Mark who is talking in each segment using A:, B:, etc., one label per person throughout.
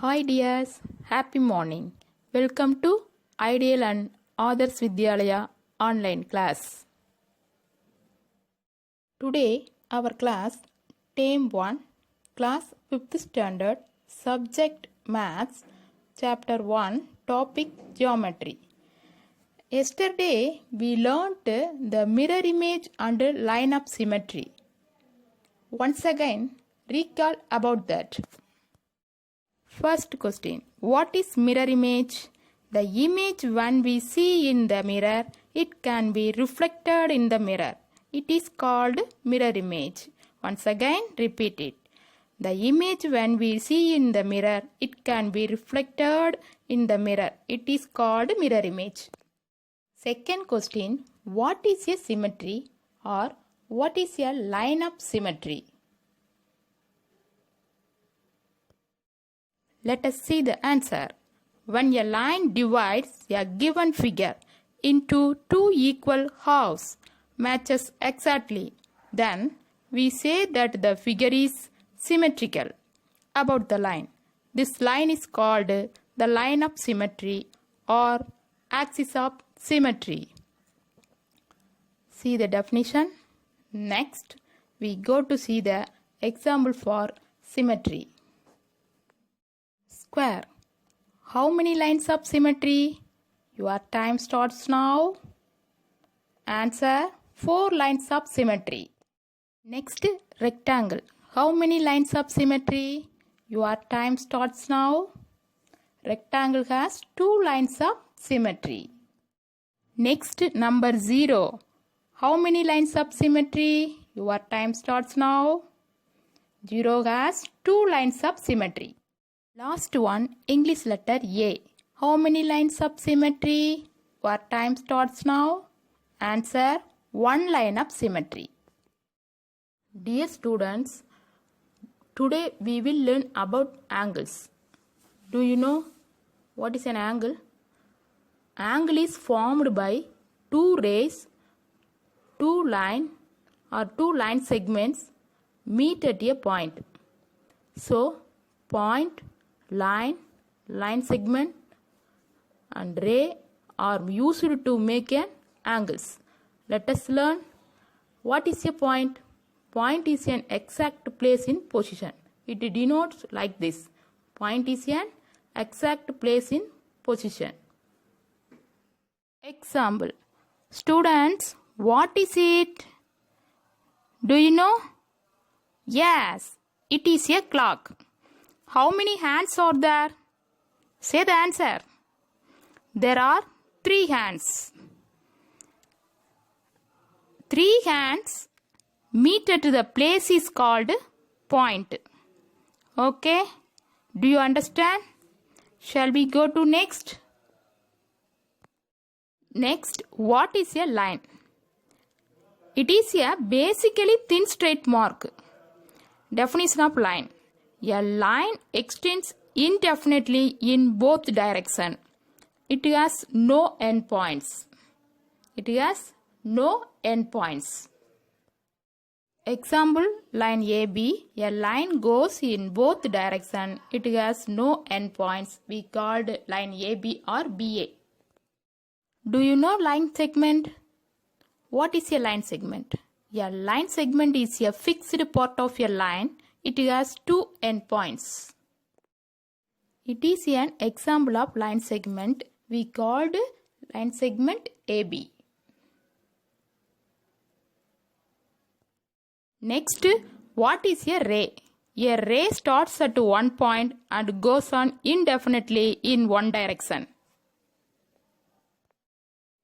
A: Hi dears, happy morning. Welcome to Ideal and Others Vidyalaya online class. Today our class Term 1, class 5th standard, subject Maths, chapter 1, topic Geometry. Yesterday we learnt the mirror image and line of symmetry. Once again recall about that. First question, what is mirror image? The image when we see in the mirror, it can be reflected in the mirror. It is called mirror image. Once again, repeat it. The image when we see in the mirror, it can be reflected in the mirror. It is called mirror image. Second question, what is a symmetry or what is a line of symmetry? Let us see the answer. When a line divides a given figure into two equal halves, matches exactly, then we say that the figure is symmetrical about the line. This line is called the line of symmetry or axis of symmetry. See the definition. Next, we go to see the example for symmetry. Square. How many lines of symmetry? Your time starts now. Answer, 4 lines of symmetry. Next, rectangle. How many lines of symmetry? Your time starts now. Rectangle has 2 lines of symmetry. Next, number 0. How many lines of symmetry? Your time starts now. 0 has 2 lines of symmetry. Last one, English letter A. How many lines of symmetry? Your time starts now. Answer, 1 line of symmetry. Dear students, today we will learn about angles. Do you know what is an angle? Angle is formed by two rays, two line segments meet at a point. So, point, line segment and ray are used to make an angles. Let us learn what is a point. Point is an exact place in position. It denotes like this. Point is an exact place in position. Example. Students, what is it? Do you know? Yes, it is a clock. How many hands are there? Say the answer. There are 3 hands. 3 hands meet at the place is called point. Okay? Do you understand? Shall we go to next? Next, what is a line? It is a basically thin straight mark. Definition of line. A line extends indefinitely in both directions. It has no endpoints. Example, line AB. A line goes in both directions. It has no endpoints. We called line AB or BA. Do you know line segment? What is a line segment? A line segment is a fixed part of a line. It has 2 endpoints. It is an example of line segment. We called line segment AB. Next, what is a ray? A ray starts at one point and goes on indefinitely in one direction.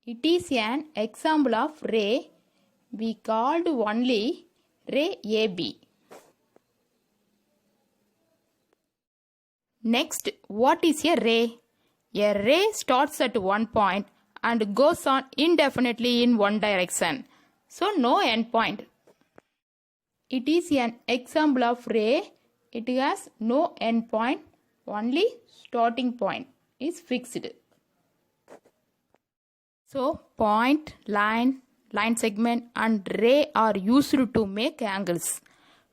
A: It is an example of ray. We called only ray AB. Next, what is a ray? A ray starts at one point and goes on indefinitely in one direction. So, no endpoint. It is an example of ray. It has no endpoint. Only starting point is fixed. So, point, line segment and ray are used to make angles.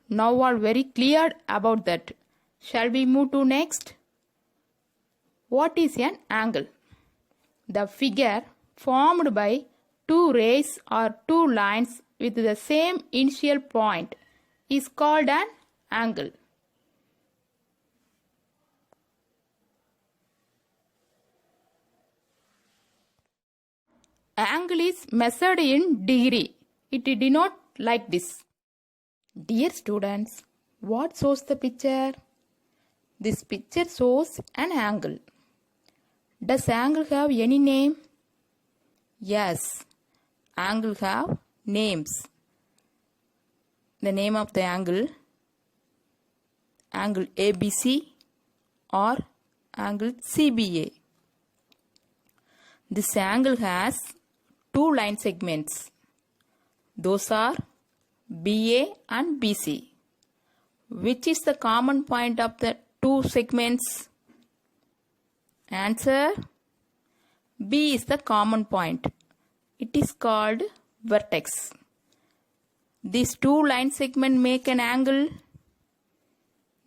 A: Now all very clear about that. Shall we move to next? What is an angle? The figure formed by two rays or two lines with the same initial point is called an angle. Angle is measured in degree. It denotes like this. Dear students, what shows the picture? This picture shows an angle. Does angle have any name? Yes, angle have names. The name of the angle ABC or angle CBA. This angle has two line segments. Those are BA and BC. Which is the common point of the two segments? Answer: B is the common point. It is called vertex. These two line segments make an angle.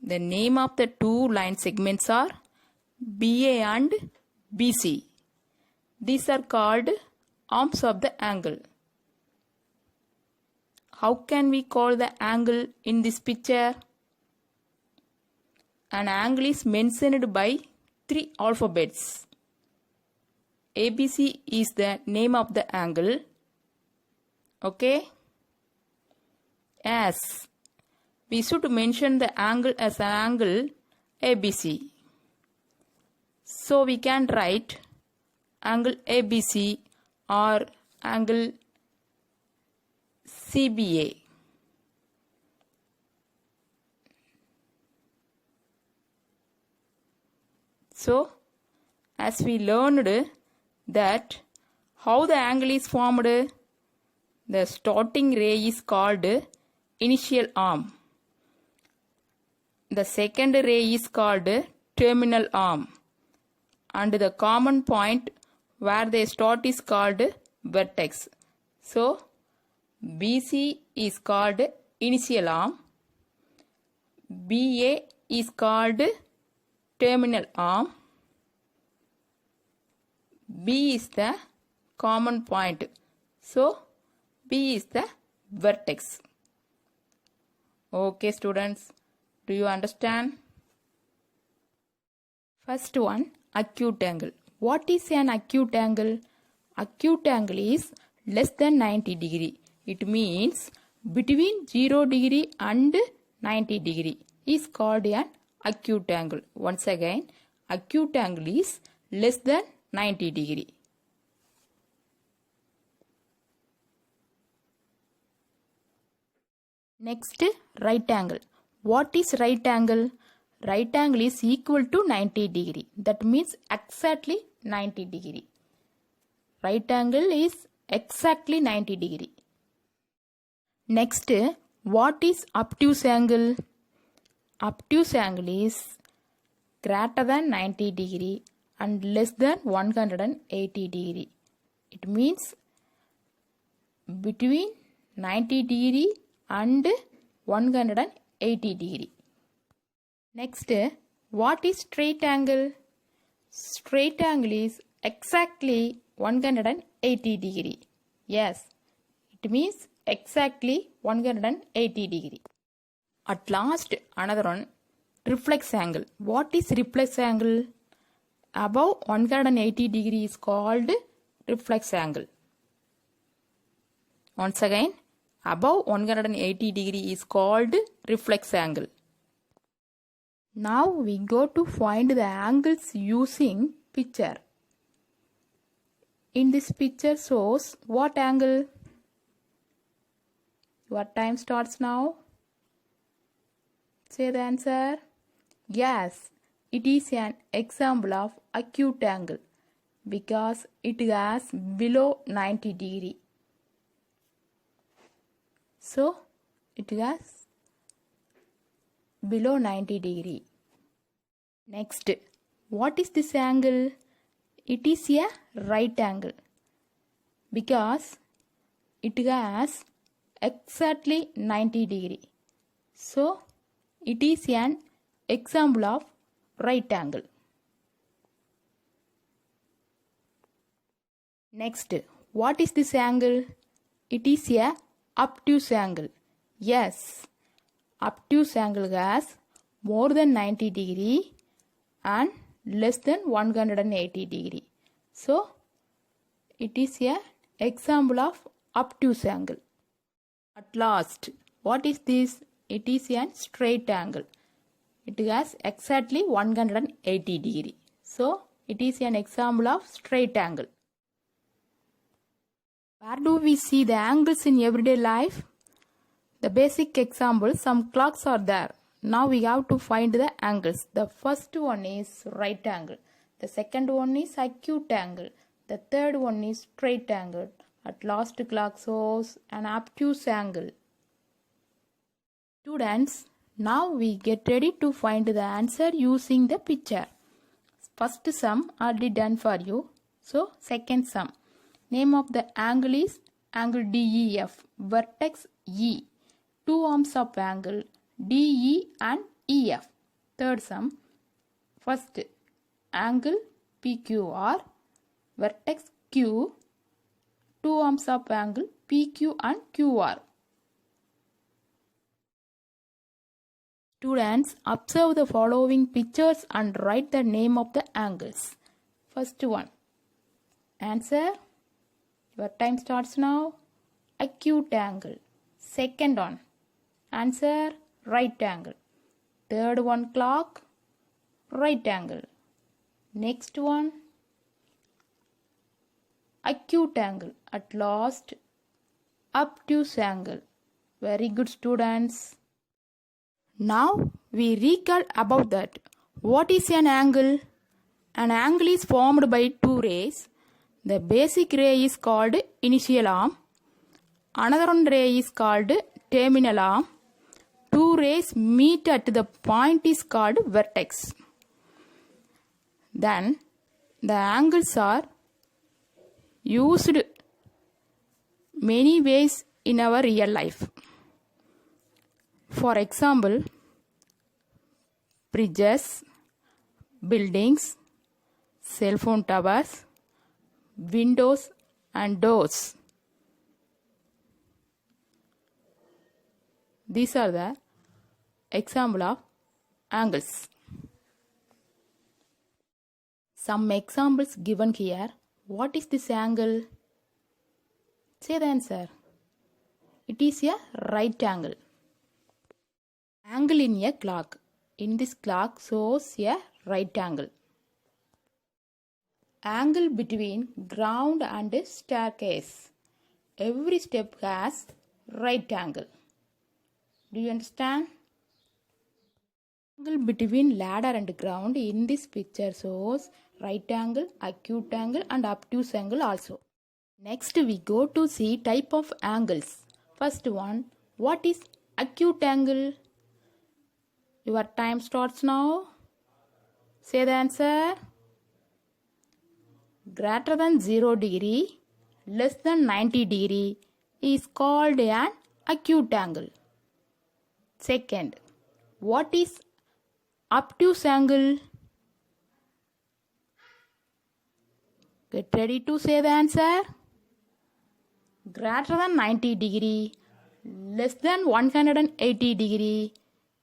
A: The name of the two line segments are BA and BC. These are called arms of the angle. How can we call the angle in this picture? An angle is mentioned by three alphabets. ABC is the name of the angle. Okay? Yes, we should mention the angle as an angle ABC. So we can write angle ABC or angle CBA. So, as we learned that how the angle is formed, the starting ray is called initial arm. The second ray is called terminal arm. And the common point where they start is called vertex. So, BC is called initial arm. BA is called terminal arm. B is the common point. So, B is the vertex. Okay, students, do you understand? First one, acute angle. What is an acute angle? Acute angle is less than 90 degree. It means between 0 degree and 90 degree is called an acute angle. Once again, acute angle is less than 90 degree. Next, right angle. What is right angle? Right angle is equal to 90 degree. That means exactly 90 degree. Right angle is exactly 90 degree. Next, what is obtuse angle? Obtuse angle is greater than 90 degree and less than 180 degree. It means between 90 degree and 180 degree. Next, what is straight angle? Straight angle is exactly 180 degree. Yes, it means exactly 180 degree. At last, another one, reflex angle. What is reflex angle? Above 180 degree is called reflex angle. Once again, above 180 degree is called reflex angle. Now we go to find the angles using picture. In this picture shows what angle? Your time starts now. Say the answer. Yes, it is an example of acute angle because it has below 90 degree. So, it has below 90 degree. Next, what is this angle? It is a right angle because it has exactly 90 degree. So, it is an example of right angle. Next, what is this angle? It is a obtuse angle. Yes, obtuse angle has more than 90 degree and less than 180 degree. So, it is a example of obtuse angle. At last, what is this? It is a straight angle. It has exactly 180 degree. So, it is an example of straight angle. Where do we see the angles in everyday life? The basic example, some clocks are there. Now we have to find the angles. The first one is right angle. The second one is acute angle. The third one is straight angle. At last clock shows an obtuse angle. Students, now we get ready to find the answer using the picture. First sum already done for you. So second sum. Name of the angle is angle DEF. Vertex E. Two arms of angle DE and EF. Third sum. First angle PQR. Vertex Q. Two arms of angle PQ and QR. Students, observe the following pictures and write the name of the angles. First one. Answer. Your time starts now. Acute angle. Second one. Answer. Right angle. Third one, clock. Right angle. Next one. Acute angle. At last, obtuse angle. Very good, students. Now we recall about that. What is an angle? An angle is formed by two rays. The basic ray is called initial arm. Another one ray is called terminal arm. Two rays meet at the point is called vertex. Then the angles are used many ways in our real life. For example, bridges, buildings, cell phone towers, windows and doors. These are the example of angles. Some examples given here. What is this angle? Say the answer. It is a right angle. Angle in a clock. In this clock shows a right angle. Angle between ground and staircase. Every step has right angle. Do you understand? Angle between ladder and ground in this picture shows right angle, acute angle and obtuse angle also. Next we go to see type of angles. First one, what is acute angle? Your time starts now. Say the answer. Greater than 0 degree, less than 90 degree is called an acute angle. Second, what is obtuse angle? Get ready to say the answer. Greater than 90 degree, less than 180 degree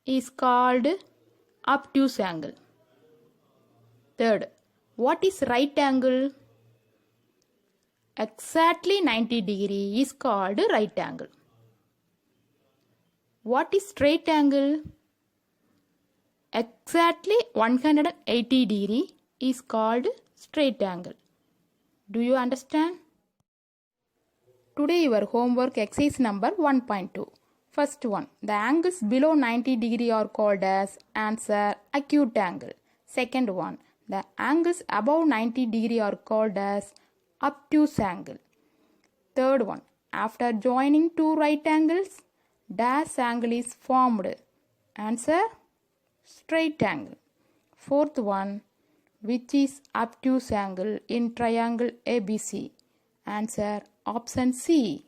A: is called obtuse angle. Third, what is right angle? Exactly 90 degree is called right angle. What is straight angle? Exactly 180 degree is called straight angle. Do you understand? Today your homework exercise number 1.2. First one, the angles below 90 degree are called as answer acute angle. Second one, the angles above 90 degree are called as obtuse angle. Third one, after joining two right angles, dash angle is formed. Answer straight angle. Fourth one, which is obtuse angle in triangle ABC? Answer option C.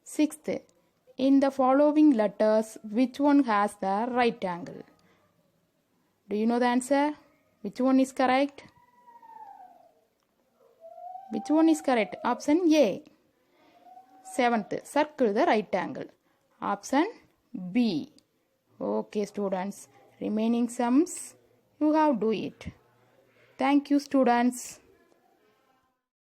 A: Sixth, in the following letters, which one has the right angle? Do you know the answer? Which one is correct? Which one is correct? Option A. Seventh, circle the right angle. Option B. Okay, students. Remaining sums, you have do it. Thank you, students.